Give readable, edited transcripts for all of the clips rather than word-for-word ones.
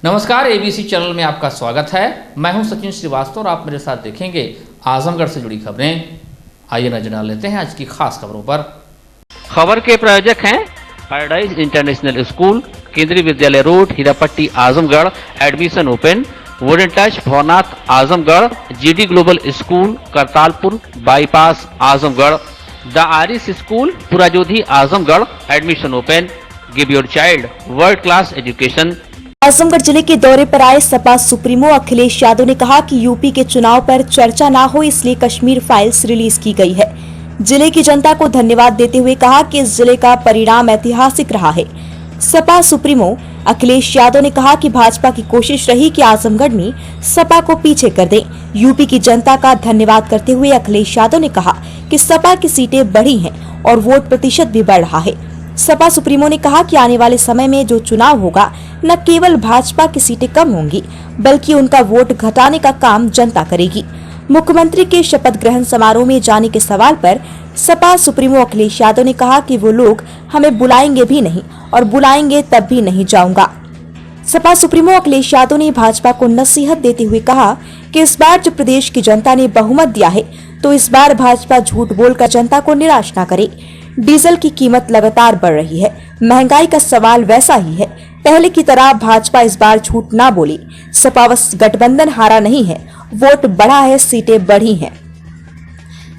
नमस्कार, ABC channel में आपका स्वागत है। मैं हूं सचिन श्रीवास्तव और आप मेरे साथ देखेंगे आजमगढ़ से जुड़ी खबरें। आइए नजर डाल लेते हैं आज की खास खबरों पर। खबर के प्रायोजक हैं paradise international School, Kendriya Vidyalaya road, Hirapatti, Azamgarh. Admission open. Wooden Touch, Bhawnath, Azamgarh. GD Global School, Kartalpur bypass, Azamgarh. The Aris School, Purajodhi, Azamgarh. Admission open. Give your child world class education. Azamgarh जिले के दौरे पर आए सपा सुप्रीमो अखिलेश यादव ने कहा कि यूपी के चुनाव पर चर्चा ना हो, इसलिए कश्मीर फाइल्स रिलीज की गई है। जिले की जनता को धन्यवाद देते हुए कहा कि इस जिले का परिणाम ऐतिहासिक रहा है। सपा सुप्रीमो अखिलेश यादव ने कहा कि भाजपा की कोशिश रही कि आजमगढ़ में सपा को पीछे कर दें। यूपी की जनता का धन्यवाद करते हुए अखिलेश यादव ने कहा कि सपा की सीटें बढ़ी हैं और वोट प्रतिशत भी बढ़ रहा है। सपा सुप्रीमो ने कहा कि आने वाले समय में जो चुनाव होगा, न केवल भाजपा की सीटें कम होंगी, बल्कि उनका वोट घटाने का काम जनता करेगी। मुख्यमंत्री के शपथ ग्रहण समारोह में जाने के सवाल पर सपा सुप्रीमो अखिलेश यादव ने कहा कि वो लोग हमें बुलाएंगे भी नहीं और बुलाएंगे तब भी नहीं जाऊंगा। सपा सुप्रीमो अखिलेश यादव ने भाजपा को नसीहत देते हुए कहा कि इस बार जब प्रदेश की जनता ने बहुमत दिया है, तो इस बार भाजपा झूठ बोलकर जनता को निराश न करे। डीजल की कीमत लगातार बढ़ रही है, महंगाई का सवाल वैसा ही है। पहले की तरह भाजपा इस बार झूठ ना बोली। सपा व गठबंधन हारा नहीं है, वोट बढ़ा है, सीटें बढ़ी हैं।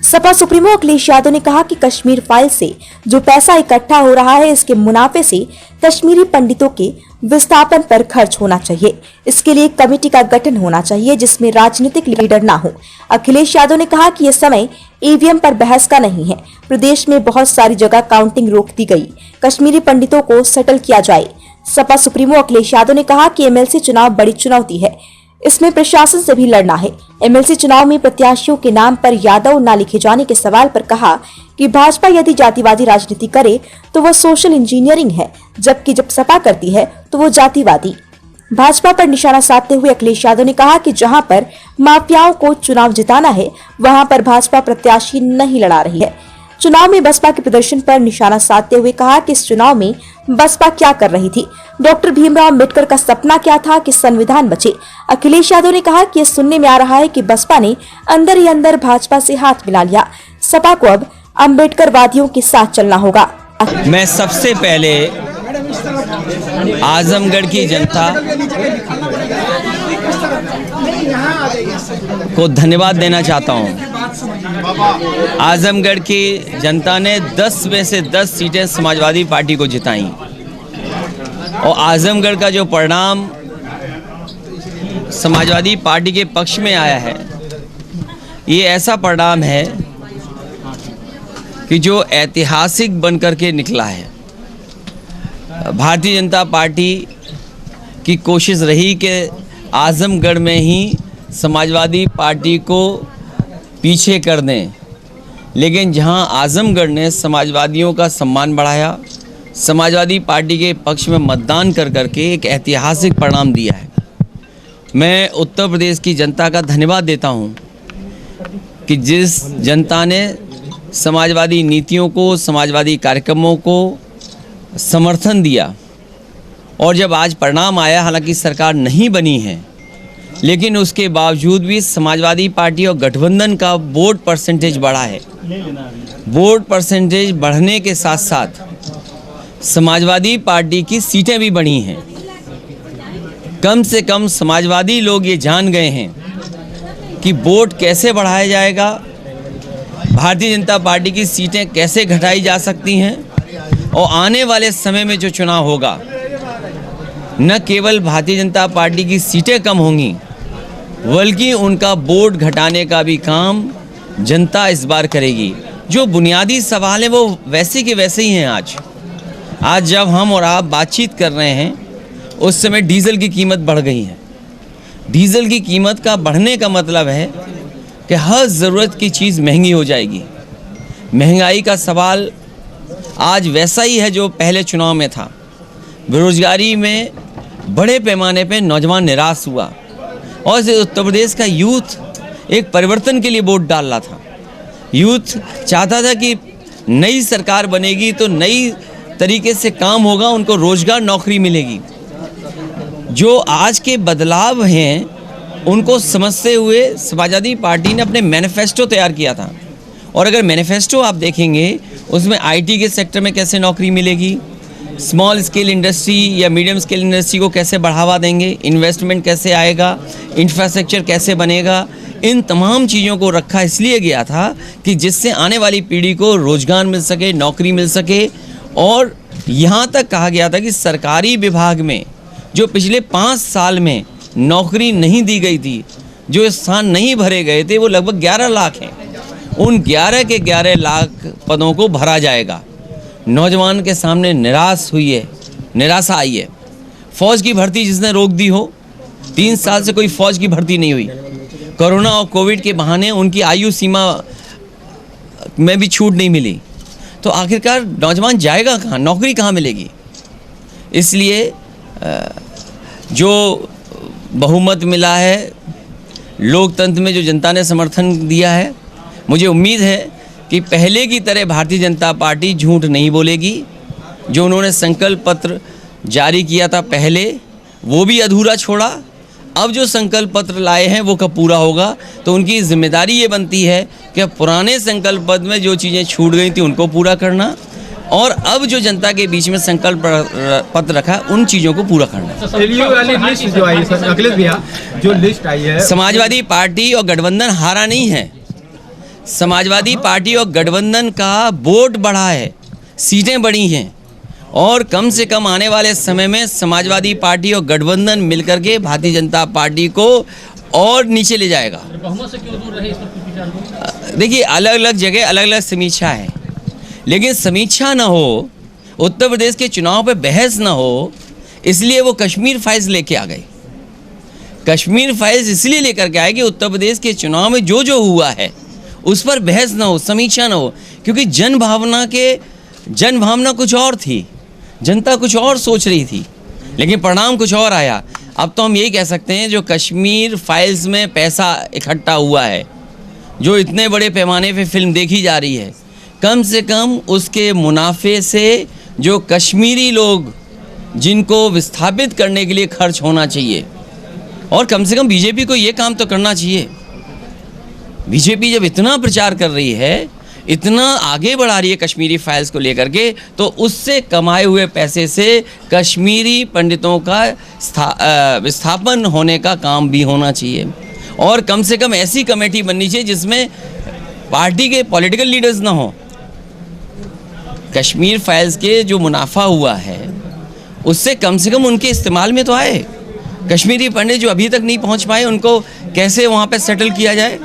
सपा सुप्रीमो अखिलेश यादव ने कहा कि कश्मीर फाइल से जो पैसा इकट्ठा हो रहा है, इसके मुनाफे से कश्मीरी पंडितों के विस्थापन पर खर्च होना चाहिए। इसके लिए कमेटी का गठन होना चाहिए जिसमें राजनीतिक लीडर ना हो। अखिलेश यादव ने कहा कि यह समय ईवीएम पर बहस का नहीं है। प्रदेश में बहुत सारी जगह काउंटिंग रोक दी गई, कश्मीरी पंडितों को सेटल किया जाए। सपा सुप्रीमो अखिलेश यादव ने कहा कि एमएलसी चुनाव बड़ी चुनौती है, इसमें प्रशासन से भी लड़ना है। एमएलसी चुनाव में प्रत्याशियों के नाम पर यादव न लिखे जाने के सवाल पर कहा कि भाजपा यदि जातिवादी राजनीति करे तो वह सोशल इंजीनियरिंग है, जबकि जब सपा करती है तो वो जातिवादी। भाजपा पर निशाना साधते हुए अखिलेश यादव ने कहा कि जहां पर माफियाओं को चुनाव जिताना है, वहां पर भाजपा प्रत्याशी नहीं लड़ा रही है। चुनाव में बसपा के प्रदर्शन पर निशाना साधते हुए कहा कि इस चुनाव में बसपा क्या कर रही थी, डॉक्टर भीमराव अम्बेडकर का सपना क्या था कि संविधान बचे। अखिलेश यादव ने कहा कि ये सुनने में आ रहा है कि बसपा ने अंदर ही अंदर भाजपा से हाथ मिला लिया। सपा को अब अम्बेडकर वादियों के साथ चलना होगा। मैं सबसे पहले आजमगढ़ की जनता को धन्यवाद देना चाहता हूं। आजमगढ़ की जनता ने 10 में से 10 सीटें समाजवादी पार्टी को जिताई और आजमगढ़ का जो परिणाम समाजवादी पार्टी के पक्ष में आया है, ये ऐसा परिणाम है कि जो ऐतिहासिक बनकर के निकला है। भारतीय जनता पार्टी की कोशिश रही कि आजमगढ़ में ही समाजवादी पार्टी को पीछे कर दें, लेकिन जहां आजमगढ़ ने समाजवादियों का सम्मान बढ़ाया, समाजवादी पार्टी के पक्ष में मतदान कर करके एक ऐतिहासिक परिणाम दिया है। मैं उत्तर प्रदेश की जनता का धन्यवाद देता हूं कि जिस जनता ने समाजवादी नीतियों को, समाजवादी कार्यक्रमों को समर्थन दिया, और जब आज परिणाम आया, हालांकि सरकार नहीं बनी है, लेकिन उसके बावजूद भी समाजवादी पार्टी और गठबंधन का वोट परसेंटेज बढ़ा है। वोट परसेंटेज बढ़ने के साथ साथ समाजवादी पार्टी की सीटें भी बढ़ी हैं। कम से कम समाजवादी लोग ये जान गए हैं कि वोट कैसे बढ़ाया जाएगा, भारतीय जनता पार्टी की सीटें कैसे घटाई जा सकती हैं, और आने वाले समय में जो चुनाव होगा, न केवल भारतीय जनता पार्टी की सीटें कम होंगी, बल्कि उनका वोट घटाने का भी काम जनता इस बार करेगी। जो बुनियादी सवाल हैं वो वैसे के वैसे ही हैं। आज जब हम और आप बातचीत कर रहे हैं, उस समय डीजल की कीमत बढ़ गई है। डीजल की कीमत का बढ़ने का मतलब है कि हर ज़रूरत की चीज़ महंगी हो जाएगी। महंगाई का सवाल आज वैसा ही है जो पहले चुनाव में था। बेरोजगारी में बड़े पैमाने पे नौजवान निराश हुआ, और उत्तर प्रदेश का यूथ एक परिवर्तन के लिए वोट डाल रहा था। यूथ चाहता था कि नई सरकार बनेगी तो नई तरीके से काम होगा, उनको रोजगार, नौकरी मिलेगी। जो आज के बदलाव हैं उनको समझते हुए समाजवादी पार्टी ने अपने मैनिफेस्टो तैयार किया था। और अगर मैनिफेस्टो आप देखेंगे उसमें आईटी के सेक्टर में कैसे नौकरी मिलेगी, स्मॉल स्केल इंडस्ट्री या मीडियम स्केल इंडस्ट्री को कैसे बढ़ावा देंगे, इन्वेस्टमेंट कैसे आएगा, इंफ्रास्ट्रक्चर कैसे बनेगा, इन तमाम चीज़ों को रखा इसलिए गया था कि जिससे आने वाली पीढ़ी को रोजगार मिल सके, नौकरी मिल सके। और यहाँ तक कहा गया था कि सरकारी विभाग में जो पिछले 5 साल में नौकरी नहीं दी गई थी, जो स्थान नहीं भरे गए थे, वो लगभग 11 लाख हैं। उन 11 के 11 लाख पदों को भरा जाएगा। नौजवान के सामने निराशा आई है। फौज की भर्ती जिसने रोक दी हो, 3 साल से कोई फौज की भर्ती नहीं हुई। कोरोना और कोविड के बहाने उनकी आयु सीमा में भी छूट नहीं मिली। तो आखिरकार नौजवान जाएगा कहाँ, नौकरी कहाँ मिलेगी? इसलिए जो बहुमत मिला है, लोकतंत्र में जो जनता ने समर्थन दिया है, मुझे उम्मीद है कि पहले की तरह भारतीय जनता पार्टी झूठ नहीं बोलेगी। जो उन्होंने संकल्प पत्र जारी किया था पहले, वो भी अधूरा छोड़ा। अब जो संकल्प पत्र लाए हैं वो कब पूरा होगा? तो उनकी जिम्मेदारी ये बनती है कि पुराने संकल्प पत्र में जो चीज़ें छूट गई थी उनको पूरा करना, और अब जो जनता के बीच में संकल्प पत्र रखा उन चीज़ों को पूरा करना। वाली लिस्ट जो आई सर, अखिलेश भैया, जो लिस्ट आई है, समाजवादी पार्टी और गठबंधन हारा नहीं है। समाजवादी पार्टी और गठबंधन का वोट बढ़ा है, सीटें बढ़ी हैं, और कम से कम आने वाले समय में समाजवादी पार्टी और गठबंधन मिलकर के भारतीय जनता पार्टी को और नीचे ले जाएगा। बहुमत से क्यों दूर रहे, इस पर कुछ विचार हो? देखिए, अलग अलग जगह अलग अलग समीक्षा है, लेकिन समीक्षा ना हो, उत्तर प्रदेश के चुनाव पे बहस ना हो, इसलिए वो कश्मीर फाइल्स लेके आ गए। कश्मीर फाइल्स इसलिए लेकर के आए कि उत्तर प्रदेश के चुनाव में जो जो हुआ है उस पर बहस ना हो, समीक्षा ना हो, क्योंकि जनभावना कुछ और थी, जनता कुछ और सोच रही थी, लेकिन परिणाम कुछ और आया। अब तो हम यही कह सकते हैं, जो कश्मीर फाइल्स में पैसा इकट्ठा हुआ है, जो इतने बड़े पैमाने पे फिल्म देखी जा रही है, कम से कम उसके मुनाफे से जो कश्मीरी लोग जिनको विस्थापित करने के लिए खर्च होना चाहिए, और कम से कम बीजेपी को ये काम तो करना चाहिए। बीजेपी जब इतना प्रचार कर रही है, इतना आगे बढ़ा रही है कश्मीरी फाइल्स को लेकर के, तो उससे कमाए हुए पैसे से कश्मीरी पंडितों का विस्थापन होने का काम भी होना चाहिए। और कम से कम ऐसी कमेटी बननी चाहिए जिसमें पार्टी के पॉलिटिकल लीडर्स ना हो। कश्मीर फाइल्स के जो मुनाफा हुआ है उससे कम से कम उनके इस्तेमाल में तो आए। कश्मीरी पंडित जो अभी तक नहीं पहुंच पाए, उनको कैसे वहाँ पे सेटल किया जाए,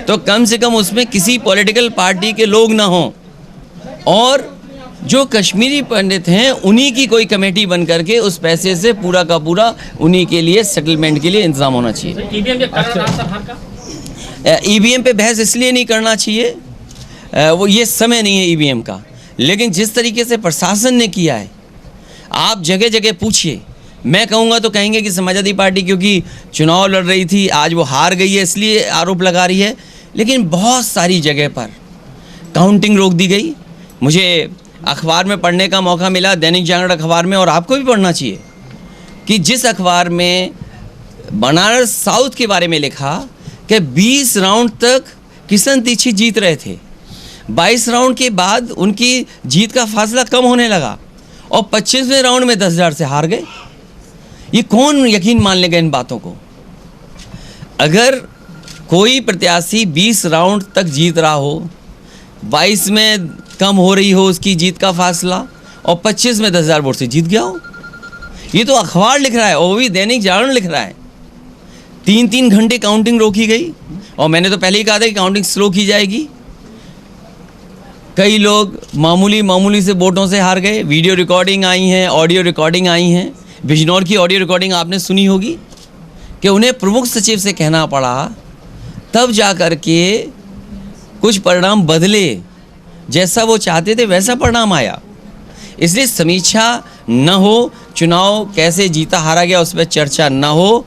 तो कम से कम उसमें किसी पॉलिटिकल पार्टी के लोग ना हों, और जो कश्मीरी पंडित हैं उन्हीं की कोई कमेटी बन करके उस पैसे से पूरा का पूरा उन्हीं के लिए सेटलमेंट के लिए इंतजाम होना चाहिए। ईवीएम पे बहस इसलिए नहीं करना चाहिए, वो ये समय नहीं है ईवीएम का, लेकिन जिस तरीके से प्रशासन ने किया है, आप जगह जगह पूछिए। मैं कहूँगा तो कहेंगे कि समाजवादी पार्टी क्योंकि चुनाव लड़ रही थी, आज वो हार गई है इसलिए आरोप लगा रही है, लेकिन बहुत सारी जगह पर काउंटिंग रोक दी गई। मुझे अखबार में पढ़ने का मौका मिला, दैनिक जागरण अखबार में, और आपको भी पढ़ना चाहिए, कि जिस अखबार में बनारस साउथ के बारे में लिखा कि 20 राउंड तक किशन दीक्षित जीत रहे थे, 22 राउंड के बाद उनकी जीत का फासला कम होने लगा और 25वें राउंड में 10,000 से हार गए। ये कौन यकीन मान लेगा इन बातों को? अगर कोई प्रत्याशी 20 राउंड तक जीत रहा हो, 22 में कम हो रही हो उसकी जीत का फासला, और 25 में 10,000 वोट से जीत गया हो, ये तो अखबार लिख रहा है, और वो भी दैनिक जागरण लिख रहा है। 3-3 घंटे काउंटिंग रोकी गई, और मैंने तो पहले ही कहा था कि काउंटिंग स्लो की जाएगी। कई लोग मामूली से वोटों से हार गए। वीडियो रिकॉर्डिंग आई हैं, ऑडियो रिकॉर्डिंग आई हैं। बिजनौर की ऑडियो रिकॉर्डिंग आपने सुनी होगी कि उन्हें प्रमुख सचिव से कहना पड़ा, तब जा कर के कुछ परिणाम बदले, जैसा वो चाहते थे वैसा परिणाम आया। इसलिए समीक्षा न हो, चुनाव कैसे जीता हारा गया उस पर चर्चा न हो,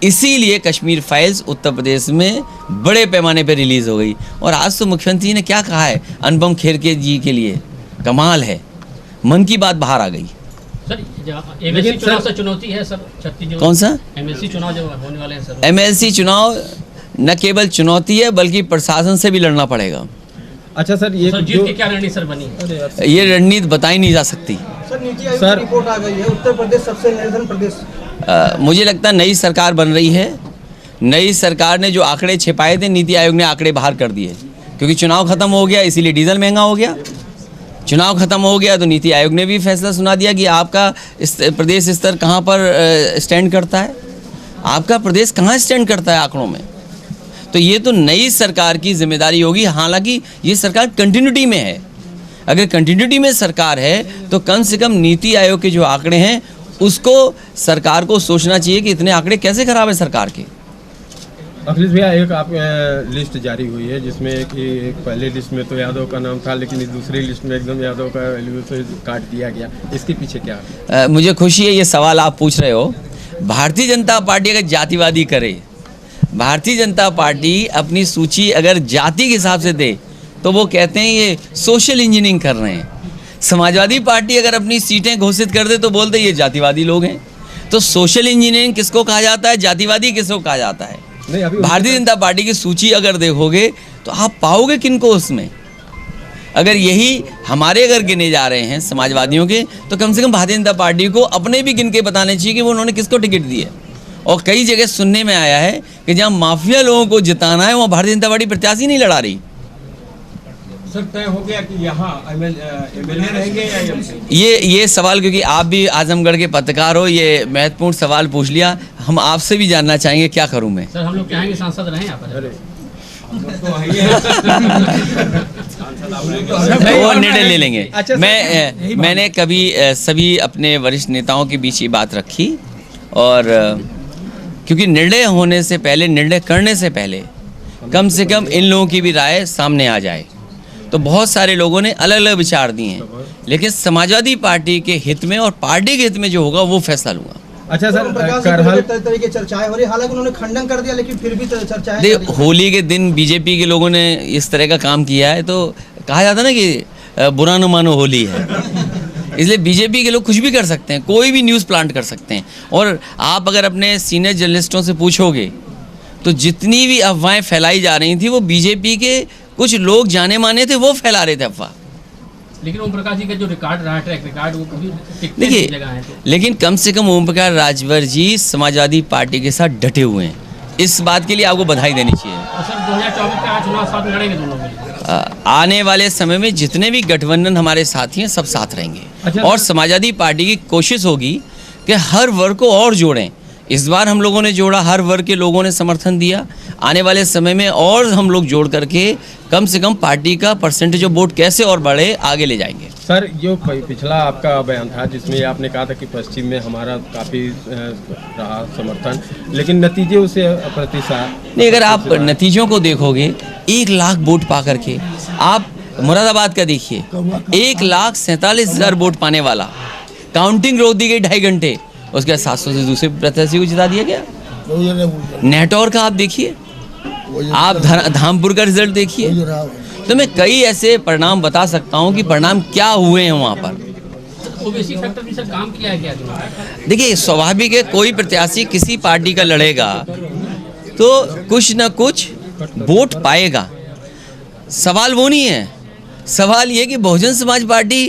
इसीलिए कश्मीर फाइल्स उत्तर प्रदेश में बड़े पैमाने पर रिलीज़ हो गई। और आज तो मुख्यमंत्री ने क्या कहा है अनुपम खेर के जी के लिए, कमाल है, मन की बात बाहर आ गई। सर लेकिन एमएलसी चुनाव सर- से चुनौती है सर छत्तीसगढ़ कौन सा एमएलसी चुनाव जो होने वाले हैं सर एमएलसी चुनाव न केवल चुनौती है बल्कि प्रशासन से भी लड़ना पड़ेगा। अच्छा सर, ये सर जो जीत की क्या रणनीति सर बनी है? ये रणनीति बताई नहीं जा सकती। सर नीति आयोग सर- की रिपोर्ट आ गई है, उत्तर प्रदेश सबसे निर्धन प्रदेश। मुझे लगता है नई सरकार बन रही है। नई सरकार ने जो आंकड़े छिपाए थे नीति आयोग ने आंकड़े बाहर कर दिए, क्योंकि चुनाव खत्म हो गया इसीलिए डीजल महंगा हो गया। चुनाव खत्म हो गया तो नीति आयोग ने भी फैसला सुना दिया कि आपका प्रदेश स्तर कहाँ पर स्टैंड करता है, आपका प्रदेश कहाँ स्टैंड करता है आंकड़ों में। तो ये तो नई सरकार की जिम्मेदारी होगी। हालांकि ये सरकार कंटिन्यूटी में है। अगर कंटिन्यूटी में सरकार है तो कम से कम नीति आयोग के जो आंकड़े हैं उसको सरकार को सोचना चाहिए कि इतने आंकड़े कैसे खराब है सरकार के। अखिलेश भैया, एक आप लिस्ट जारी हुई है जिसमें कि एक पहले लिस्ट में तो यादव का नाम था, लेकिन इस दूसरी लिस्ट में एकदम यादव का वैल्यू से काट दिया गया। इसके पीछे क्या है? मुझे खुशी है ये सवाल आप पूछ रहे हो। भारतीय जनता पार्टी अगर जातिवादी करे, भारतीय जनता पार्टी अपनी सूची अगर जाति के हिसाब से दे तो वो कहते हैं ये सोशल इंजीनियरिंग कर रहे हैं। समाजवादी पार्टी अगर अपनी सीटें घोषित कर दे तो बोलते ये जातिवादी लोग हैं। तो सोशल इंजीनियरिंग किसको कहा जाता है, जातिवादी किसको कहा जाता है? नहीं, अभी भारतीय जनता पार्टी की सूची अगर देखोगे तो आप पाओगे किनको उसमें। अगर यही हमारे अगर गिने जा रहे हैं समाजवादियों के, तो कम से कम भारतीय जनता पार्टी को अपने भी गिन के बताने चाहिए कि वो उन्होंने किसको टिकट दी है। और कई जगह सुनने में आया है कि जहाँ माफिया लोगों को जिताना है वहाँ भारतीय जनता पार्टी प्रत्याशी नहीं लड़ा रही। सर, तय हो गया कि यहाँ एमएलए रहेंगे या एमपी? ये सवाल, क्योंकि आप भी आजमगढ़ के पत्रकार हो, ये महत्वपूर्ण सवाल पूछ लिया। हम आपसे भी जानना चाहेंगे, क्या करूं मैं? सर हम लोग चाहेंगे सांसद रहें यहाँ पर। अरे वो निर्णय ले लेंगे। अच्छा, मैंने कभी सभी अपने वरिष्ठ नेताओं के बीच ये बात रखी, और क्योंकि निर्णय होने से पहले, निर्णय करने से पहले कम से कम इन लोगों की भी राय सामने आ जाए। तो बहुत सारे लोगों ने अलग अलग विचार दिए हैं, लेकिन समाजवादी पार्टी के हित में और पार्टी के हित में जो होगा वो फैसला लूंगा। अच्छा सर, प्रकाश करहल तरह की चर्चाएं हो रही, हालांकि उन्होंने खंडन कर दिया लेकिन फिर भी चर्चाएं देख, जारी हैं। होली के दिन बीजेपी के लोगों ने इस तरह का काम किया है तो कहा जाता है ना कि बुरा न मानो होली है। इसलिए बीजेपी के लोग कुछ भी कर सकते हैं, कोई भी न्यूज़ प्लांट कर सकते हैं। और आप अगर अपने सीनियर जर्नलिस्टों से पूछोगे तो जितनी भी अफवाहें फैलाई जा रही थी वो बीजेपी के कुछ लोग जाने माने थे, वो फैला रहे थे अफवाह। लेकिन ओम प्रकाश जी का जो रिकॉर्ड रहा, ट्रैक रिकॉर्ड, वो कभी टिकते नहीं जगह है। तो लेकिन कम से कम ओम प्रकाश राजभर जी समाजवादी पार्टी के साथ डटे हुए हैं। इस बात के लिए आपको बधाई देनी चाहिए। और सर 2024 का चुनाव साथ में लड़ेंगे दोनों मिलकर। आने वाले समय में जितने भी गठबंधन हमारे साथी हैं सब साथ रहेंगे। अच्छा, और समाजवादी पार्टी की कोशिश होगी कि हर वर्ग को और जोड़ें। इस बार हम लोगों ने जोड़ा, हर वर्ग के लोगों ने समर्थन दिया। आने वाले समय में और हम लोग जोड़ करके कम से कम पार्टी का परसेंटेज ऑफ वोट कैसे और बढ़े आगे ले जाएंगे। सर, जो पिछला आपका बयान था जिसमें आपने कहा था कि पश्चिम में हमारा काफ़ी रहा समर्थन, लेकिन नतीजे उसे प्रतिशत नहीं, अगर आप नतीजों को देखोगे 1 लाख वोट पा करके, आप मुरादाबाद का देखिए 1,47,000 वोट पाने वाला, काउंटिंग रोक दी गई 2.5 घंटे, उसके बाद 700 से दूसरे प्रत्याशी को जिता दिया गया। नेटौर का आप देखिए, आप धामपुर का रिजल्ट देखिए। तो मैं कई ऐसे परिणाम बता सकता हूं कि परिणाम क्या हुए हैं वहां पर। ओबीसी फैक्टर भी सर काम किया है क्या? देखिए, स्वाभाविक है, कोई प्रत्याशी किसी पार्टी का लड़ेगा तो कुछ न कुछ वोट पाएगा। सवाल वो नहीं है, सवाल ये कि बहुजन समाज पार्टी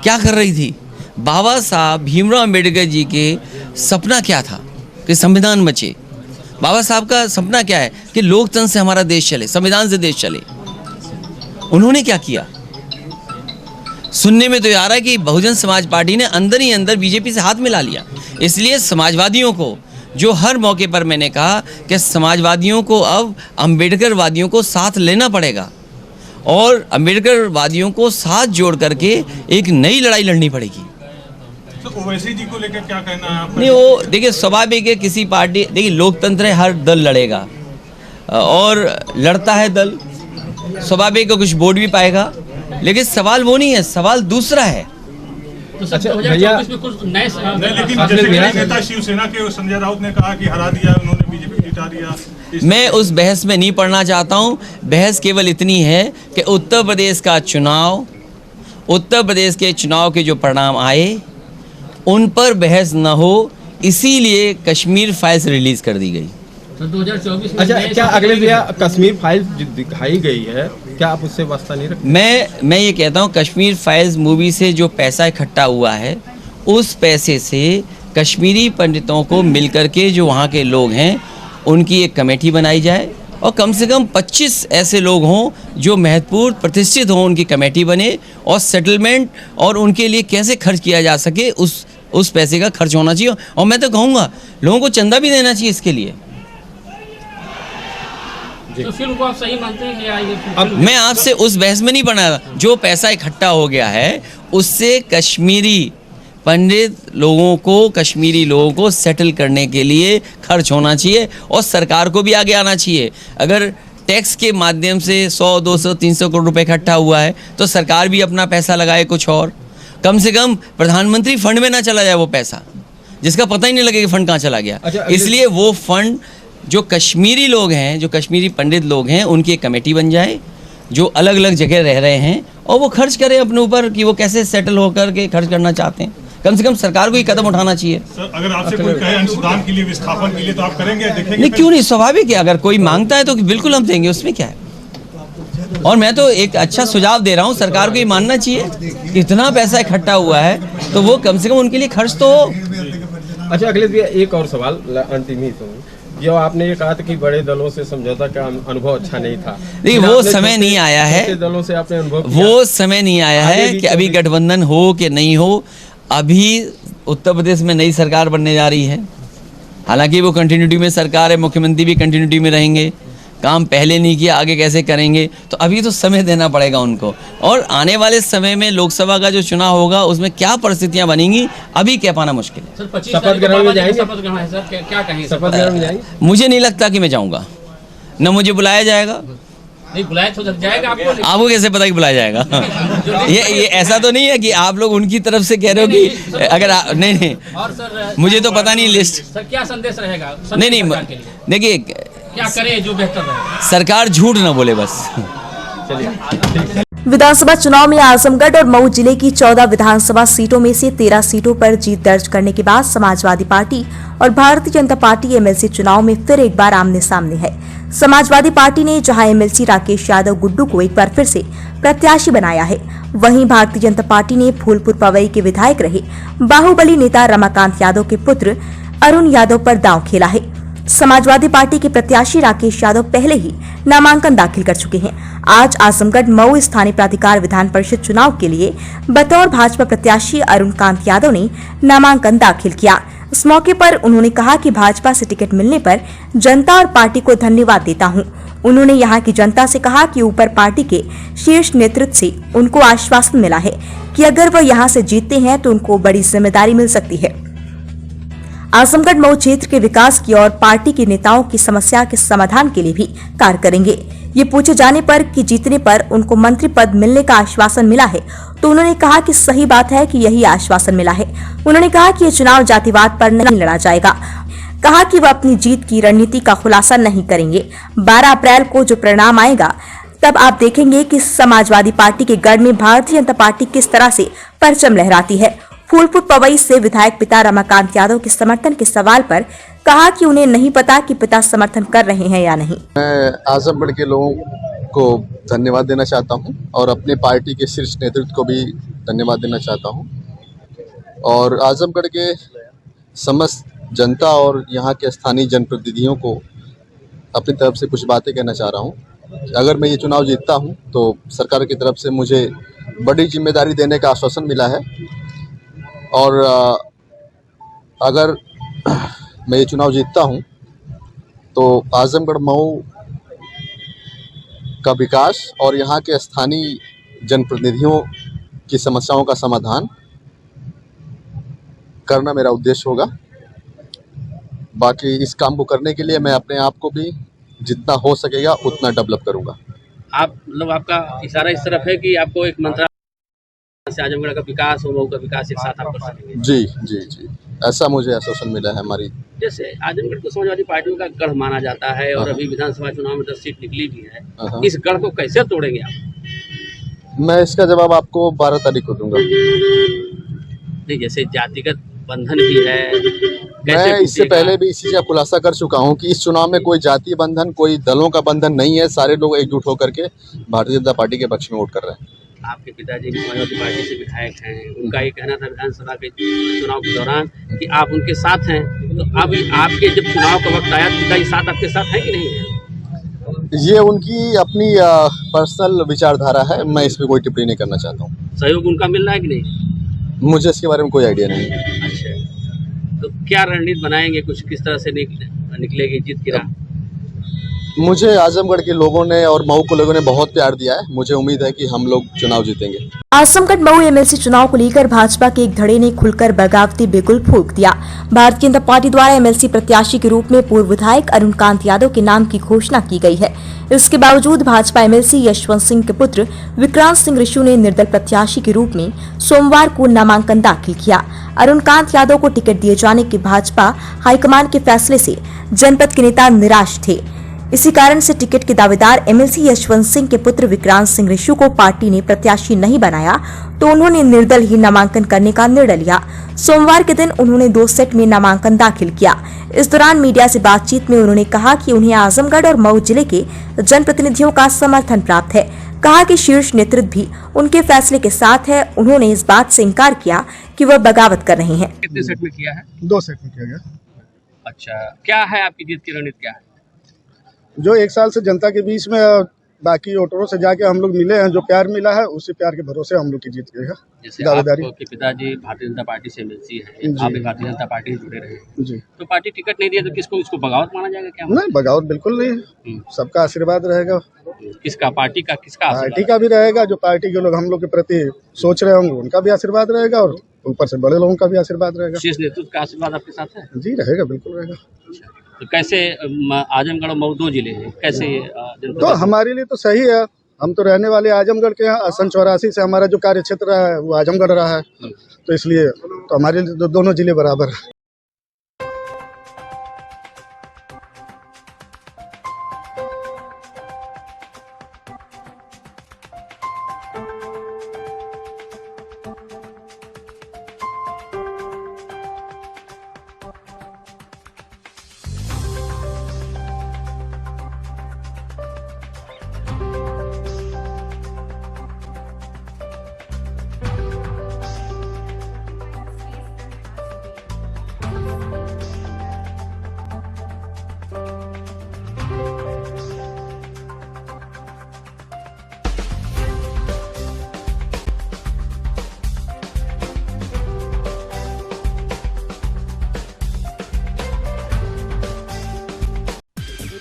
क्या कर रही थी। बाबा साहब भीमराव अंबेडकर जी के सपना क्या था कि संविधान बचे। बाबा साहब का सपना क्या है कि लोकतंत्र से हमारा देश चले, संविधान से देश चले। उन्होंने क्या किया? सुनने में तो ये आ रहा है कि बहुजन समाज पार्टी ने अंदर ही अंदर बीजेपी से हाथ मिला लिया। इसलिए समाजवादियों को, जो हर मौके पर मैंने कहा कि समाजवादियों को अब अंबेडकरवादियों को साथ लेना पड़ेगा और अंबेडकरवादियों को साथ जोड़ करके एक नई लड़ाई लड़नी पड़ेगी। तो ओवैसी जी को लेकर क्या कहना है आपका? नहीं, वो देखिए स्वाभाविक है, किसी पार्टी, देखिए लोकतंत्र है, हर दल लड़ेगा और लड़ता है दल, स्वाभाविक है कुछ वोट भी पाएगा। लेकिन सवाल वो नहीं है, सवाल दूसरा है। तो सर अच्छा, 2024 में कुछ नए नहीं, लेकिन जैसे कि नेता शिवसेना के संजय राउत ने कहा कि हरा दिया उन्होंने, बीजेपी जिता दिया। मैं उस बहस में नहीं पढ़ना चाहता हूँ। बहस केवल इतनी है कि उत्तर प्रदेश का चुनाव, उत्तर प्रदेश के चुनाव के जो परिणाम आए उन पर बहस न हो, इसीलिए कश्मीर फाइल्स रिलीज कर दी गई। तो 2024 में अच्छा, क्या अखिलेश भैया कश्मीर फाइल्स जो दिखाई गई है, क्या आप उससे वास्ता नहीं रखते? मैं ये कहता हूँ, कश्मीर फाइल्स मूवी से जो पैसा इकट्ठा हुआ है, उस पैसे से कश्मीरी पंडितों को मिलकर के जो वहाँ के लोग हैं उनकी एक कमेटी बनाई जाए और कम से कम 25 ऐसे लोग हों जो महत्वपूर्ण प्रतिष्ठित हों, उनकी कमेटी बने और सेटलमेंट और उनके लिए कैसे खर्च किया जा सके उस पैसे का खर्च होना चाहिए। और मैं तो कहूँगा लोगों को चंदा भी देना चाहिए इसके लिए। तो फिल्म को आप सही मानते हैं या ये अब मैं आपसे उस बहस में नहीं पड़ा, जो पैसा इकट्ठा हो गया है उससे कश्मीरी पंडित लोगों को, कश्मीरी लोगों को सेटल करने के लिए खर्च होना चाहिए और सरकार को भी आगे आना चाहिए। अगर टैक्स के माध्यम से 100, 200, 300 करोड़ रुपए इकट्ठा हुआ है तो सरकार भी अपना पैसा लगाए कुछ और, कम से कम प्रधानमंत्री फंड में ना चला जाए वो पैसा, जिसका पता ही नहीं लगे कि फंड कहाँ चला गया। इसलिए वो फंड जो कश्मीरी लोग हैं, जो कश्मीरी पंडित लोग हैं, उनकी एक कमेटी बन जाए जो अलग अलग जगह रह रहे हैं और वो खर्च करें अपने ऊपर कि वो कैसे सेटल होकर के खर्च करना चाहते हैं। कम से कम सरकार को ही कदम उठाना चाहिए। सर, अगर आपसे कोई कहे अंशदान के लिए, विस्थापन के लिए, तो आप करेंगे, देखेंगे? नहीं, क्यों नहीं, स्वाभाविक है। अगर कोई मांगता है तो बिल्कुल हम देंगे, उसमें क्या है। और मैं तो एक अच्छा सुझाव दे रहा हूँ, सरकार को ये मानना चाहिए कि इतना पैसा इकट्ठा हुआ है तो वो कम से कम उनके लिए खर्च तो हो। अच्छा अखिलेश भैया, एक और सवाल अंतिम ही तो, जो आपने ये कहा था कि बड़े दलों से समझौता का अनुभव अच्छा नहीं था, नहीं वो समय नहीं आया है, दलों से आपने अनुभव, वो समय नहीं आया है कि अभी गठबंधन हो कि नहीं हो। अभी उत्तर प्रदेश में नई सरकार बनने जा रही है, हालांकि वो कंटिन्यूटी में सरकार है, मुख्यमंत्री भी कंटिन्यूटी में रहेंगे, काम पहले नहीं किया आगे कैसे करेंगे, तो अभी तो समय देना पड़ेगा उनको। और आने वाले समय में लोकसभा का जो चुनाव होगा उसमें क्या परिस्थितियां बनेंगी अभी कह पाना मुश्किल है। शपथ ग्रहण में जाएंगे? शपथ ग्रहण है सर, क्या कहेंगे? शपथ ग्रहण में जाएंगे? मुझे नहीं लगता कि मैं जाऊंगा, न मुझे बुलाया जाएगा। नहीं बुलाया तो जाएगा आपको कैसे पता कि बुलाया जाएगा? ये ऐसा तो नहीं है कि आप लोग उनकी तरफ से कह रहे हो कि अगर नहीं और सर मुझे तो पता नहीं लिस्ट। सर क्या संदेश रहेगा? नहीं देखिए, क्या करे जो बेहतर रहे? सरकार झूठ ना बोले बस। विधानसभा चुनाव में आजमगढ़ और मऊ जिले की 14 विधानसभा सीटों में से 13 सीटों पर जीत दर्ज करने के बाद समाजवादी पार्टी और भारतीय जनता पार्टी एमएलसी चुनाव में फिर एक बार आमने सामने है। समाजवादी पार्टी ने जहां एमएलसी राकेश यादव गुड्डू को एक बार फिर से प्रत्याशी बनाया है, वहीं भारतीय जनता पार्टी ने फूलपुर पवई के विधायक रहे बाहुबली नेता रमाकांत यादव के पुत्र अरुण यादव पर दांव खेला है। समाजवादी पार्टी के प्रत्याशी राकेश यादव पहले ही नामांकन दाखिल कर चुके हैं। आज आजमगढ़ मऊ स्थानीय प्राधिकार विधान परिषद चुनाव के लिए बतौर भाजपा प्रत्याशी अरुण कांत यादव ने नामांकन दाखिल किया। इस मौके पर उन्होंने कहा कि भाजपा से टिकट मिलने पर जनता और पार्टी को धन्यवाद देता हूं। उन्होंने यहां की जनता से कहा कि ऊपर पार्टी के शीर्ष नेतृत्व से उनको आश्वासन मिला है कि अगर वह यहां से जीतते हैं तो उनको बड़ी जिम्मेदारी मिल सकती है। आजमगढ़ मऊ क्षेत्र के विकास की और पार्टी के नेताओं की समस्या के समाधान के लिए भी कार्य करेंगे। ये पूछे जाने पर कि जीतने पर उनको मंत्री पद मिलने का आश्वासन मिला है तो उन्होंने कहा कि सही बात है कि यही आश्वासन मिला है। उन्होंने कहा कि ये चुनाव जातिवाद पर नहीं लड़ा जाएगा। कहा कि वह अपनी जीत की रणनीति का खुलासा नहीं करेंगे। 12 अप्रैल को जो परिणाम आएगा तब आप देखेंगे कि समाजवादी पार्टी के गढ़ में भारतीय जनता पार्टी किस तरह से परचम लहराती है। फूलपुर पवई से विधायक पिता रमाकांत यादव के समर्थन के सवाल पर कहा कि उन्हें नहीं पता कि पिता समर्थन कर रहे हैं या नहीं। मैं आजमगढ़ के लोगों को धन्यवाद देना चाहता हूं और अपने पार्टी के शीर्ष नेतृत्व को भी धन्यवाद देना चाहता हूं और आजमगढ़ के समस्त जनता और यहाँ के स्थानीय जनप्रतिनिधियों को अपनी तरफ से कुछ बातें कहना चाह रहा हूं। अगर मैं ये चुनाव जीतता हूं तो सरकार की तरफ से मुझे बड़ी जिम्मेदारी देने का आश्वासन मिला है और अगर मैं ये चुनाव जीतता हूं तो आजमगढ़ मऊ का विकास और यहाँ के स्थानीय जनप्रतिनिधियों की समस्याओं का समाधान करना मेरा उद्देश्य होगा। बाकी इस काम को करने के लिए मैं अपने आप को भी जितना हो सकेगा उतना डेवलप करूँगा। आप मतलब आपका इशारा इस तरफ है कि आपको एक मंत्रा से आजमगढ़ का विकास और मऊ का विकास एक साथ आप कर सकेंगे? जी जी जी, ऐसा मुझे आश्वासन मिला है। हमारी जैसे आजमगढ़ को समाजवादी पार्टियों का गढ़ माना जाता है और अभी विधानसभा चुनाव में 10 सीट निकली भी है, इस गढ़ को कैसे तोड़ेंगे आप? मैं इसका जवाब आपको 12 तारीख को दूंगा। नहीं, जैसे जातिगत बंधन भी है? कैसे मैं इससे टूटेगा? पहले भी इस चीज़ का खुलासा कर चुका हूं कि इस चुनाव में कोई जातीय बंधन, कोई दलों का बंधन नहीं है। सारे लोग एकजुट होकर के भारतीय जनता पार्टी के पक्ष में वोट कर रहे हैं। आपके पिताजी भी समाजवादी पार्टी से विधायक हैं, उनका ये कहना था विधानसभा के चुनाव के दौरान कि आप उनके साथ हैं, तो अब आपके जब चुनाव का वक्त आया तो पिताजी साथ आपके साथ है कि नहीं है? ये उनकी अपनी पर्सनल विचारधारा है, मैं इस पर कोई टिप्पणी नहीं करना चाहता हूँ। सहयोग उनका मिल रहा है कि नहीं? मुझे इसके बारे में कोई आइडिया नहीं है। अच्छा, तो क्या रणनीति बनाएंगे, कुछ किस तरह से निकलेगी जीत की राह? मुझे आजमगढ़ के लोगों ने और मऊ के लोगों ने बहुत प्यार दिया है। मुझे उम्मीद है कि हम लोग चुनाव जीतेंगे। आजमगढ़ मऊ एमएलसी चुनाव को लेकर भाजपा के एक धड़े ने खुलकर बगावती बिगुल फूंक दिया। भारतीय जनता पार्टी द्वारा एमएलसी प्रत्याशी के रूप में पूर्व विधायक अरुणकांत यादव के नाम की घोषणा की गई है। इसके बावजूद भाजपा एमएलसी यशवंत सिंह के पुत्र विक्रांत सिंह ऋषु ने निर्दल प्रत्याशी के रूप में सोमवार को नामांकन दाखिल किया। अरुणकांत यादव को टिकट दिए जाने के भाजपा हाईकमान के फैसले से जनपद के नेता निराश थे। इसी कारण से टिकट के दावेदार एमएलसी यशवंत सिंह के पुत्र विक्रांत सिंह ऋषु को पार्टी ने प्रत्याशी नहीं बनाया, तो उन्होंने निर्दल ही नामांकन करने का निर्णय लिया। सोमवार के दिन उन्होंने 2 सेट में नामांकन दाखिल किया। इस दौरान मीडिया से बातचीत में उन्होंने कहा कि उन्हें आजमगढ़ और मऊ जिले के जनप्रतिनिधियों का समर्थन प्राप्त है। कहा कि शीर्ष नेतृत्व भी उनके फैसले के साथ है। उन्होंने इस बात से इंकार किया कि वह बगावत कर रहे हैं। कितने सेट में किया है? 2 सेट में किया गया। अच्छा, क्या है आपकी जीत की रणनीति, क्या है? जो 1 साल से जनता के बीच में बाकी वोटरों से जाके हम लोग मिले हैं, जो प्यार मिला है उसी प्यार के भरोसे हम लोग की जीत गई है। जैसे दावेदारी आपके पिताजी भारतीय जनता पार्टी से एमएलसी है, आप भी भारतीय जनता पार्टी से जुड़े रहे जी। तो पार्टी टिकट नहीं दिया तो किसको, इसको बगावत माना जाएगा क्या? नहीं, बगावत बिल्कुल नहीं, सबका आशीर्वाद रहेगा। किसका, पार्टी का, किसका आशीर्वाद? पार्टी का भी रहेगा। जो पार्टी के लोग हम लोग के प्रति सोच रहे होंगे उनका भी आशीर्वाद रहेगा, और ऊपर से बड़े लोगों का भी आशीर्वाद रहेगा। शीर्ष नेतृत्व का आशीर्वाद आपके साथ है? जी रहेगा, बिल्कुल रहेगा। तो कैसे आजमगढ़ और मऊ 2 जिले हैं, कैसे तो हमारे लिए तो सही है। हम तो रहने वाले आजमगढ़ के हैं। सन 84 से हमारा जो कार्य क्षेत्र रहा है वो आजमगढ़ रहा है, तो इसलिए तो हमारे लिए तो दोनों जिले बराबर है।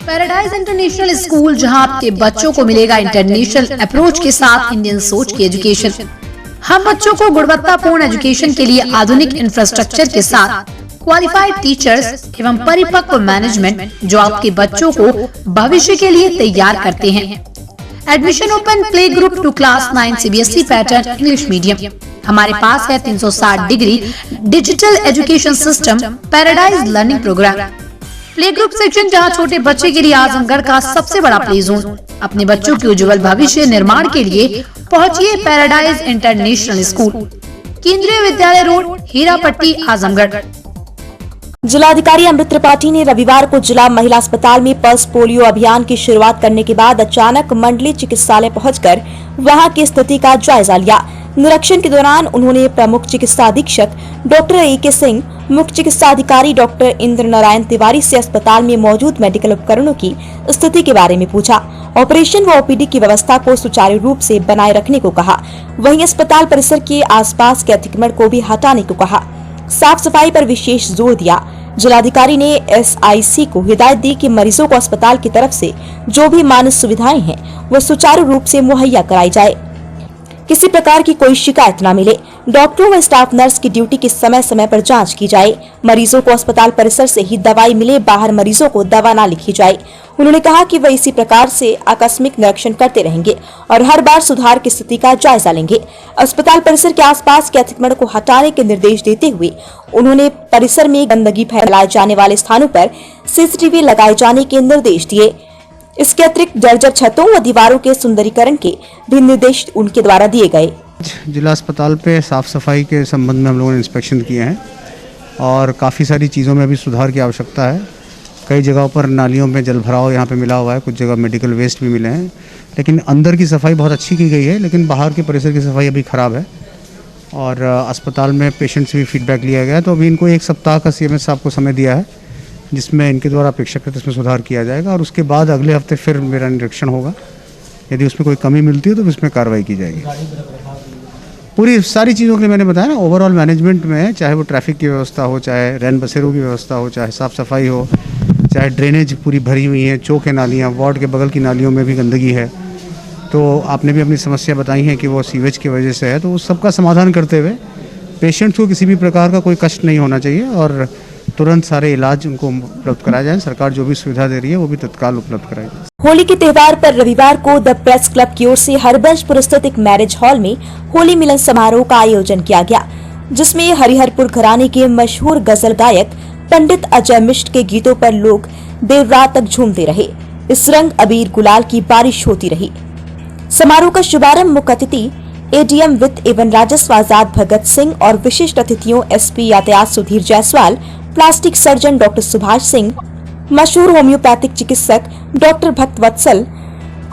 पैराडाइज इंटरनेशनल स्कूल, जहां आपके बच्चों को मिलेगा इंटरनेशनल अप्रोच के साथ इंडियन सोच की एजुकेशन। हम बच्चों को गुणवत्तापूर्ण एजुकेशन के लिए आधुनिक इंफ्रास्ट्रक्चर के साथ क्वालिफाइड टीचर्स एवं परिपक्व मैनेजमेंट, जो आपके बच्चों को भविष्य के लिए तैयार करते हैं। Admission open play group to class 9 CBSE pattern English medium. हमारे पास है 360 degree digital education system paradise learning program. Play group section, जहां छोटे बच्चे के लिए आजमगढ़ का सबसे बड़ा प्ले जोन। अपने बच्चों के उज्जवल भविष्य निर्माण के लिए पहुंचिए paradise international School, Kendriya Vidyalaya road, Hirapatti, Azamgarh. जिलाधिकारी अमृत त्रिपाठी ने रविवार को जिला महिला अस्पताल में पल्स पोलियो अभियान की शुरुआत करने के बाद अचानक मंडलीय चिकित्सालय पहुंचकर वहां की स्थिति का जायजा लिया। निरीक्षण के दौरान उन्होंने प्रमुख चिकित्सा अधीक्षक डॉक्टर A.K. सिंह, मुख्य चिकित्सा अधिकारी डॉक्टर इंद्र नारायण तिवारी से अस्पताल में मौजूद मेडिकल उपकरणों की स्थिति के बारे में पूछा। ऑपरेशन व OPD की व्यवस्था को सुचारू रूप से बनाए रखने को कहा। वहीं अस्पताल परिसर के आसपास के अतिक्रमण को भी हटाने को कहा। साफ सफाई पर विशेष जोर दिया। जिलाधिकारी ने SIC को हिदायत दी कि मरीजों को अस्पताल की तरफ से जो भी मानक सुविधाएं हैं वह सुचारू रूप से मुहैया कराई जाए, किसी प्रकार की कोई शिकायत न मिले। डॉक्टरों व स्टाफ नर्स की ड्यूटी की समय समय पर जांच की जाए। मरीजों को अस्पताल परिसर से ही दवाई मिले, बाहर मरीजों को दवा न लिखी जाए। उन्होंने कहा कि वह इसी प्रकार से आकस्मिक निरीक्षण करते रहेंगे और हर बार सुधार की स्थिति का जायजा लेंगे। अस्पताल परिसर के आसपास के अतिक्रमण को हटाने के निर्देश देते हुए उन्होंने परिसर में गंदगी फैलाए जाने वाले स्थानों पर CCTV लगाए जाने के निर्देश दिए। इसके अतिरिक्त जर्जर छतों व दीवारों के सुंदरीकरण के भी निर्देश उनके द्वारा दिए गए। जिला अस्पताल पे साफ सफाई के संबंध में हम लोगों ने इंस्पेक्शन किए हैं और काफ़ी सारी चीज़ों में अभी सुधार की आवश्यकता है। कई जगहों पर नालियों में जल भराव यहाँ पे मिला हुआ है, कुछ जगह मेडिकल वेस्ट भी मिले हैं, लेकिन अंदर की सफाई बहुत अच्छी की गई है, लेकिन बाहर के परिसर की सफाई अभी ख़राब है। और अस्पताल में पेशेंट से भी फीडबैक लिया गया है, तो अभी इनको 1 सप्ताह का CMS साहब को समय दिया है, जिसमें इनके द्वारा अपेक्षाकृत इसमें सुधार किया जाएगा और उसके बाद अगले हफ्ते फिर मेरा निरीक्षण होगा। यदि उसमें कोई कमी मिलती है तो इसमें कार्रवाई की जाएगी। पूरी सारी चीज़ों के लिए मैंने बताया ना, ओवरऑल मैनेजमेंट में, चाहे वो ट्रैफिक की व्यवस्था हो, चाहे रैन बसेरों की व्यवस्था हो, चाहे साफ़ सफाई हो, चाहे ड्रेनेज पूरी भरी हुई है, चौक है, नालियाँ, वार्ड के बगल की नालियों में भी गंदगी है। तो आपने भी अपनी समस्या बताई है कि वो सीवेज की वजह से है, तो उस सबका समाधान करते हुए पेशेंट्स को किसी भी प्रकार का कोई कष्ट नहीं होना चाहिए और तुरंत सारे इलाज उनको उपलब्ध कराया जाए। सरकार जो भी सुविधा दे रही है वो भी तत्काल उपलब्ध कराई जाए। होली के त्योहार पर रविवार को द प्रेस क्लब की ओर से हरबंशपुर स्थित एक मैरिज हॉल में होली मिलन समारोह का आयोजन किया गया, जिसमें हरिहरपुर घराने के मशहूर गजल गायक पंडित अजय मिश्र के गीतों पर लोग देर रात तक झूमते रहे। इस रंग अबीर गुलाल की बारिश होती रही। समारोह का शुभारंभ मुख्य अतिथि ADM वित्त एवं राजस्व आजाद भगत सिंह और विशिष्ट अतिथियों SP यातायात Sudhir Jaiswal, plastic surgeon doctor Subhash Singh, मशहूर होम्योपैथिक चिकित्सक डॉक्टर भक्त वत्सल,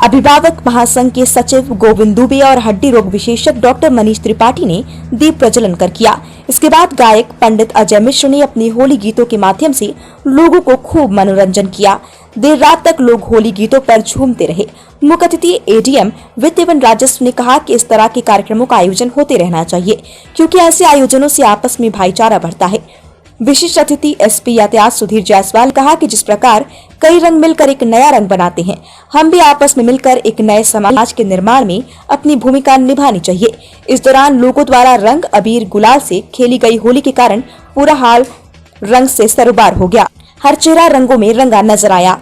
अभिभावक महासंघ के सचिव गोविंद दुबे और हड्डी रोग विशेषज्ञ डॉक्टर मनीष त्रिपाठी ने दीप प्रज्वलन कर किया। इसके बाद गायक पंडित अजय मिश्र ने अपनी होली गीतों के माध्यम से लोगों को खूब मनोरंजन किया। देर रात तक लोग होली गीतों पर झूमते रहे। मुख्य अतिथि ADM वित्त एवं राजस्व ने कहा कि इस तरह के कार्यक्रमों का आयोजन होते रहना चाहिए, क्योंकि ऐसे आयोजनों से आपस में भाईचारा बढ़ता है। विशिष्ट अतिथि SP यातायात सुधीर जायसवाल ने कहा कि जिस प्रकार कई रंग मिलकर एक नया रंग बनाते हैं, हम भी आपस में मिलकर एक नए समाज के निर्माण में अपनी भूमिका निभानी चाहिए। इस दौरान लोगों द्वारा रंग अबीर गुलाल से खेली गई होली के कारण पूरा हाल रंग से सरोबार हो गया। हर चेहरा रंगों में रंगा नजर आया।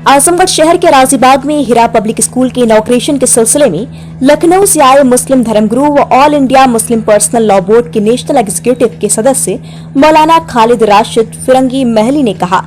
आजमगढ़ शहर के राजीबाग में हिरा पब्लिक स्कूल के इनॉग्रेशन के सिलसिले में लखनऊ से आए मुस्लिम धर्मगुरु व all India Muslim personal law board के नेशनल एग्जीक्यूटिव के सदस्य मौलाना खालिद राशिद फिरंगी महली ने कहा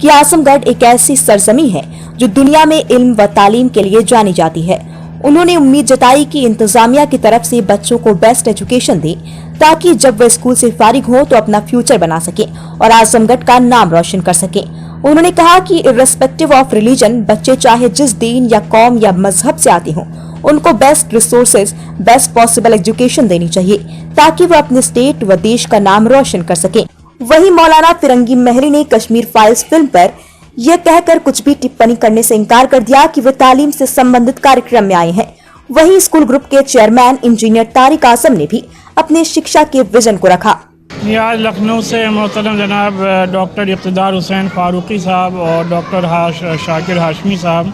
कि आजमगढ़ एक ऐसी सरजमी है जो दुनिया में इल्म व तालीम के लिए जानी जाती है। उन्होंने उम्मीद जताई कि इंतजामिया की तरफ से बच्चों को बेस्ट एजुकेशन दे, ताकि जब वे स्कूल से फारिग हों तो अपना फ्यूचर बना सके और आजमगढ़ का नाम रोशन कर सके। उन्होंने कहा कि इर्रेस्पेक्टिव ऑफ रिलीजन, बच्चे चाहे जिस दीन या कौम या मजहब से आते हों, उनको best resources, best possible education देनी चाहिए, ताकि वो अपने स्टेट व देश का नाम रोशन कर सके। वहीं मौलाना फिरंगी महली ने कश्मीर फाइल्स फिल्म पर यह कहकर कुछ भी टिप्पणी करने से इनकार कर दिया कि वे तालीम से संबंधित कार्यक्रम में आए हैं। वहीं स्कूल ग्रुप के चेयरमैन इंजीनियर तारिक आजम ने भी अपने शिक्षा के विजन को रखा। आज लखनऊ से मोहतरम जनाब डॉक्टर इक़्तिदार हुसैन फारूकी साहब और डॉक्टर शाकिर हाशमी साहब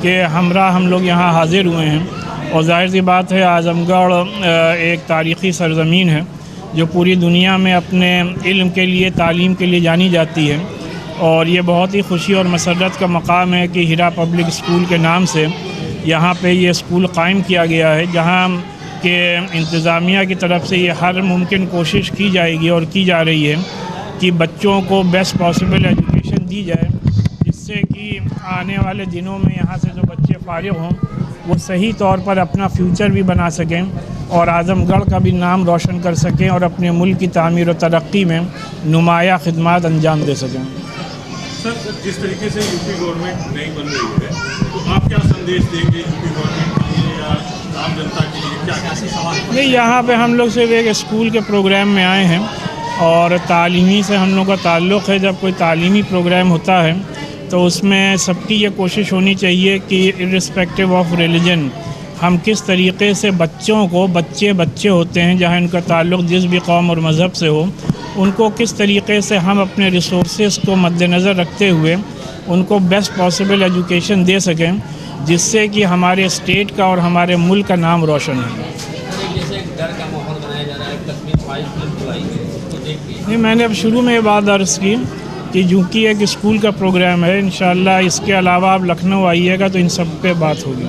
के हमरा हम लोग यहाँ हाजिर हुए हैं और जाहिर सी बात है आज़मगढ़ एक तारीख़ी सरज़मीन है जो पूरी दुनिया में अपने इल्म के लिए, तालीम के लिए जानी जाती है और ये बहुत ही खुशी और मसरत का मकाम है कि हिरा पब्लिक स्कूल के नाम से यहाँ पे ये स्कूल कायम किया गया है, जहाँ के इंतज़ामिया की तरफ से ये हर मुमकिन कोशिश की जाएगी और की जा रही है कि बच्चों को बेस्ट पॉसिबल एजुकेशन दी जाए, जिससे कि आने वाले दिनों में यहाँ से जो बच्चे फारिग हों वो सही तौर पर अपना फ्यूचर भी बना सकें और आज़मगढ़ का भी नाम रोशन कर सकें और अपने मुल्क की तामीर और तरक्की में नुमाया खिदमात अंजाम दे सकें। सर, जिस तरीके से यूपी गवर्नमेंट नई बन रही है, तो आप क्या संदेश देंगे यूपी गवर्नमेंट के लिए या आम जनता के लिए? क्या कैसे सवाल? नहीं, यहाँ पे हम लोग सिर्फ एक स्कूल के प्रोग्राम में आए हैं और तालीमी से हम लोग का ताल्लुक़ है। जब कोई तालीमी प्रोग्राम होता है तो उसमें सबकी ये कोशिश होनी चाहिए कि इर्रेस्पेक्टिव ऑफ रिलीजन हम किस तरीके से बच्चों को, बच्चे होते हैं जहाँ इनका ताल्लुक़ जिस भी कौम और मज़हब से हो, उनको किस तरीके से हम अपने रिसोर्सेज को मद्देनज़र रखते हुए उनको बेस्ट पॉसिबल एजुकेशन दे सकें, जिससे कि हमारे स्टेट का और हमारे मुल्क का नाम रोशन हो। नहीं, मैंने अब शुरू में ये बात अर्ज़ की कि चूँकि एक स्कूल का प्रोग्राम है, इंशाअल्लाह इसके अलावा आप लखनऊ आइएगा तो इन सब पे बात होगी।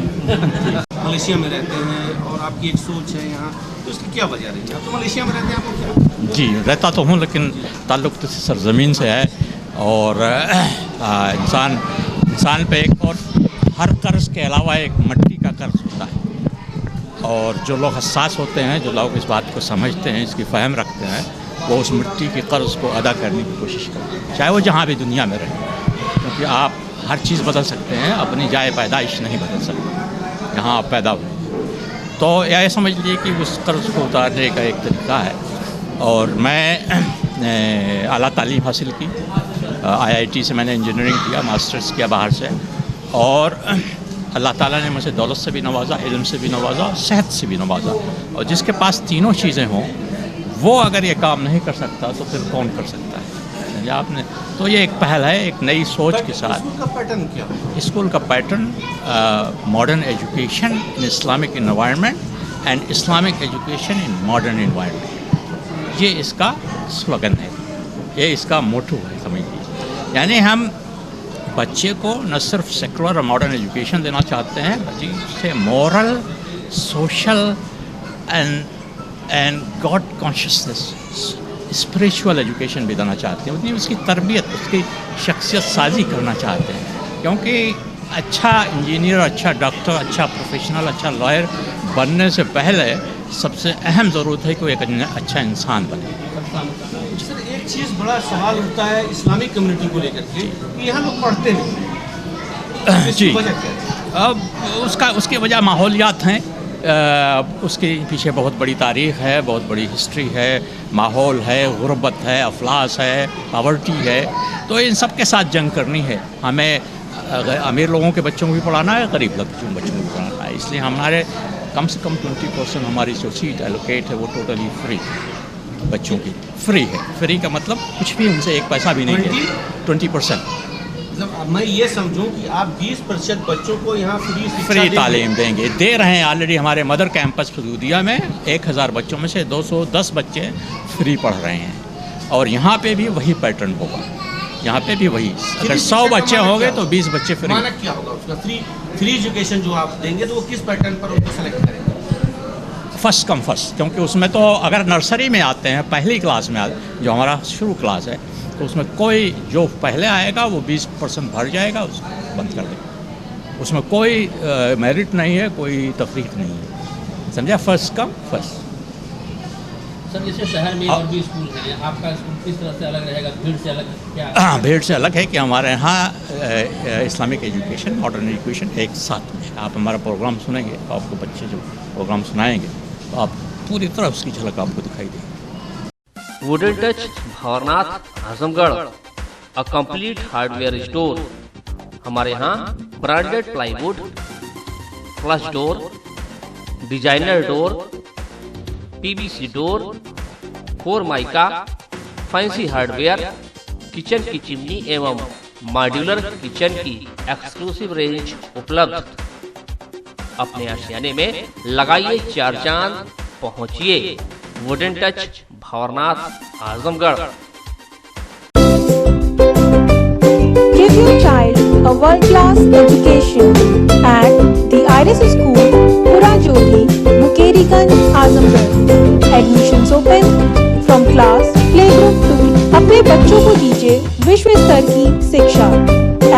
मलेशिया में रहते हैं और आपकी एक सोच है यहाँ, तो इसकी क्या वजह रही है? आप तो मलेशिया में रहते हैं, आपको क्या? जी, रहता तो हूँ, लेकिन ताल्लुक़ तो सरज़मीन से है। और इंसान पे एक और हर कर्ज़ के अलावा एक मिट्टी का कर्ज़ होता है, और जो लोग हसास होते हैं, जो लोग इस बात को समझते हैं, इसकी फ़हम रखते हैं, वो उस मिट्टी के कर्ज़ को अदा करने की कोशिश करते हैं, चाहे वो जहाँ भी दुनिया में रहे। क्योंकि आप हर चीज़ बदल सकते हैं, अपनी जाए पैदाइश नहीं बदल सकते, यहाँ आप पैदा हुए। तो यह समझ लीजिए कि उस कर्ज़ को उतारने का एक तरीका है। और मैं आला तालीम हासिल की, IIT से मैंने इंजीनियरिंग किया, मास्टर्स किया बाहर से, और अल्लाह ताला ने मुझे दौलत से भी नवाजा, इल्म से भी नवाजा, सेहत से भी नवाजा। और जिसके पास तीनों चीज़ें हों, वो अगर ये काम नहीं कर सकता तो फिर कौन कर सकता है? आपने तो ये एक पहल है, एक नई सोच के साथ। स्कूल का पैटर्न क्या है? स्कूल का pattern modern education in Islamic environment and Islamic education in modern environment, ये इसका स्लोगन है, ये इसका मोटो है, समझिए। यानी हम बच्चे को न सिर्फ सेकुलर और मॉडर्न एजुकेशन देना चाहते हैं, बल्कि उससे moral, social and God consciousness, spiritual education भी देना चाहते हैं। उतनी उसकी तरबियत, उसकी शख्सियत साजी करना चाहते हैं। क्योंकि अच्छा इंजीनियर, अच्छा डॉक्टर, अच्छा प्रोफेशनल, अच्छा लॉयर बनने से पहले सबसे अहम ज़रूरत है कि वो एक अच्छा इंसान बने। सर, एक चीज़ बड़ा सवाल उठता है इस्लामिक कम्युनिटी को लेकर के कि यहाँ लोग पढ़ते नहीं। जी, अब उसकी वजह माहौलियात हैं, उसके पीछे बहुत बड़ी तारीख़ है, बहुत बड़ी हिस्ट्री है, माहौल है, गुर्बत है, अफलास है, पावर्टी है। तो इन सब के साथ जंग करनी है। हमें अमीर लोगों के बच्चों को भी पढ़ाना है, गरीब बच्चों को भी पढ़ाना है। इसलिए हमारे कम से कम 20% हमारी जो सीट एलोकेट है वो टोटली फ्री बच्चों की फ्री है। फ्री का मतलब कुछ भी उनसे एक पैसा भी नहीं है, 20%। मतलब मैं ये समझूं कि आप 20% बच्चों को यहाँ फ्री तालीम देंगे, दे रहे हैं ऑलरेडी। हमारे मदर कैंपस फदूदिया में 1000 बच्चों में से 210 बच्चे फ्री पढ़ रहे हैं। और यहाँ पे भी वही पैटर्न होगा, यहाँ पे भी वही। अगर 100 बच्चे होंगे तो 20 बच्चे फ्री। मानक क्या होगा उसका? फ्री एजुकेशन जो आप देंगे तो वो किस पैटर्न पर उनको सेलेक्ट करेंगे? फर्स्ट कम फर्स्ट, क्योंकि उसमें तो अगर नर्सरी में आते हैं, पहली क्लास में जो हमारा शुरू क्लास है, तो उसमें कोई जो पहले आएगा वो 20% भर जाएगा, उसको बंद कर देगा। उसमें कोई मेरिट नहीं है, कोई तफरीक नहीं है, समझा? First come first. सर, जैसे शहर में और भी स्कूल हैं, आपका स्कूल किस तरह से अलग रहेगा? भीड़ से अलग क्या? भीड़ से अलग है कि हमारे यहाँ इस्लामिक एजुकेशन, मॉडर्न एजुकेशन एक साथ में। आप हमारा प्रोग्राम सुनेंगे तो आपको बच्चे जो प्रोग्राम सुनाएंगे तो आप पूरी तरह उसकी झलक आपको दिखाई देगी। Wooden Touch Bhawnath Azamgarh, a complete hardware store. हमारे यहाँ branded plywood, flush door, designer door, PVC door, 4 mica, fancy hardware, kitchen की चिमनी एवं मॉड्यूलर किचन की एक्सक्लूसिव रेंज उपलब्ध। अपने आशियाने में लगाइए 4 चांद, पहुंचिए Wooden Touch Bhawnath Azamgarh. Give your child a world-class education at the Iris School, Purajodi, Mukeriganj, Azamgarh. Admissions open from class playgroup to। अपने बच्चों को दीजिए विश्व स्तर की शिक्षा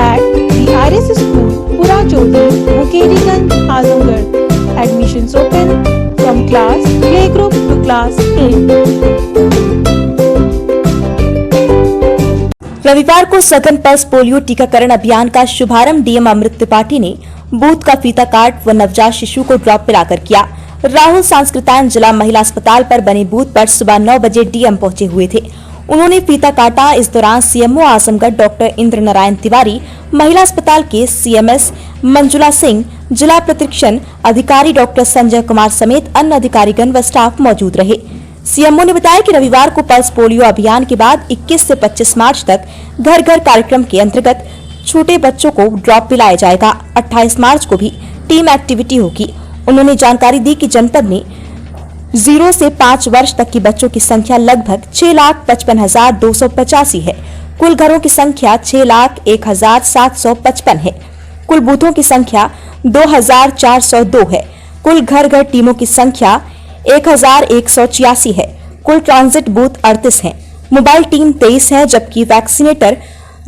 at the Iris School, Purajodi, Mukeriganj, Azamgarh. Admissions open from class playgroup to class 8। रविवार को सघन पल्स पोलियो टीकाकरण अभियान का शुभारंभ डीएम अमृत त्रिपाठी ने बूथ का फीता काट व नवजात शिशु को ड्रॉप पिलाकर किया। राहुल सांस्कृतायन जिला महिला अस्पताल पर बने बूथ पर सुबह 9 बजे डीएम पहुंचे हुए थे। उन्होंने फीता काटा। इस दौरान सीएमओ आजमगढ़ डॉक्टर इंद्र नारायण तिवारी, महिला अस्पताल के सीएमएस मंजुला सिंह, जिला प्रतिरक्षण अधिकारी डॉक्टर संजय कुमार समेत अन्य अधिकारीगण व स्टाफ मौजूद रहे। सीएमओ ने बताया कि रविवार को पल्स पोलियो अभियान के बाद 21 से 25 मार्च तक घर घर कार्यक्रम के अंतर्गत छोटे बच्चों को ड्रॉप पिलाया जाएगा। 28 मार्च को भी टीम एक्टिविटी होगी। उन्होंने जानकारी दी कि जनपद में 0 से 5 वर्ष तक के बच्चों की संख्या लगभग 6,55,285 है। कुल घरों की संख्या 6,01,755 है। कुल बूथों की संख्या 2,402 है। कुल घर घर टीमों की संख्या 1,186 है। कुल ट्रांजिट बूथ 38 हैं। मोबाइल टीम 23 है, जबकि वैक्सीनेटर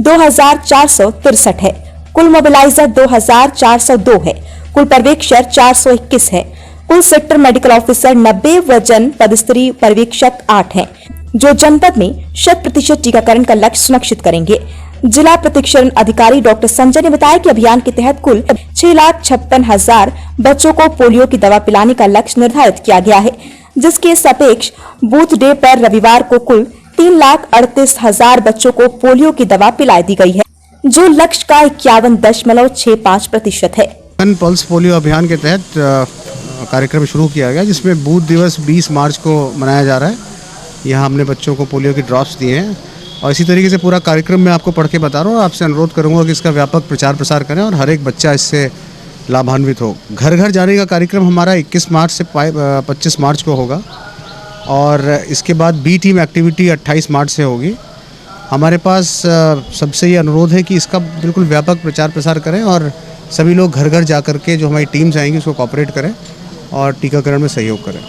2,463 है। कुल मोबिलाइजर 2,402 है। कुल पर्यवेक्षक 421 है। कुल सेक्टर मेडिकल ऑफिसर 90 व जन पदस्तरीय पर्यवेक्षक 8 हैं, जो जनपद में 100% टीकाकरण का लक्ष्य सुनिश्चित करेंगे। जिला प्रतिक्षण अधिकारी डॉक्टर संजय ने बताया कि अभियान के तहत कुल 6,56,000 बच्चों को पोलियो की दवा पिलाने का लक्ष्य निर्धारित किया गया है, जिसके सापेक्ष बूथ डे पर रविवार को कुल 3,38,000 बच्चों को पोलियो की दवा पिलाई दी गई है, जो लक्ष्य का 51.65% है। पल्स पोलियो अभियान के तहत कार्यक्रम शुरू किया गया, जिसमें बूथ दिवस 20 मार्च को मनाया जा रहा है। यहाँ हमने बच्चों को पोलियो की ड्रॉप्स दिए हैं और इसी तरीके से पूरा कार्यक्रम मैं आपको पढ़ के बता रहा हूँ। आपसे अनुरोध करूँगा कि इसका व्यापक प्रचार प्रसार करें और हर एक बच्चा इससे लाभान्वित हो। घर घर जाने का कार्यक्रम हमारा 21 मार्च से 25 मार्च को होगा और इसके बाद बी टीम एक्टिविटी 28 मार्च से होगी। हमारे पास सबसे ये अनुरोध है कि इसका बिल्कुल व्यापक प्रचार प्रसार करें और सभी लोग घर घर जा कर के जो हमारी टीम्स आएंगी उसको कोऑपरेट करें और टीकाकरण में सहयोग करें।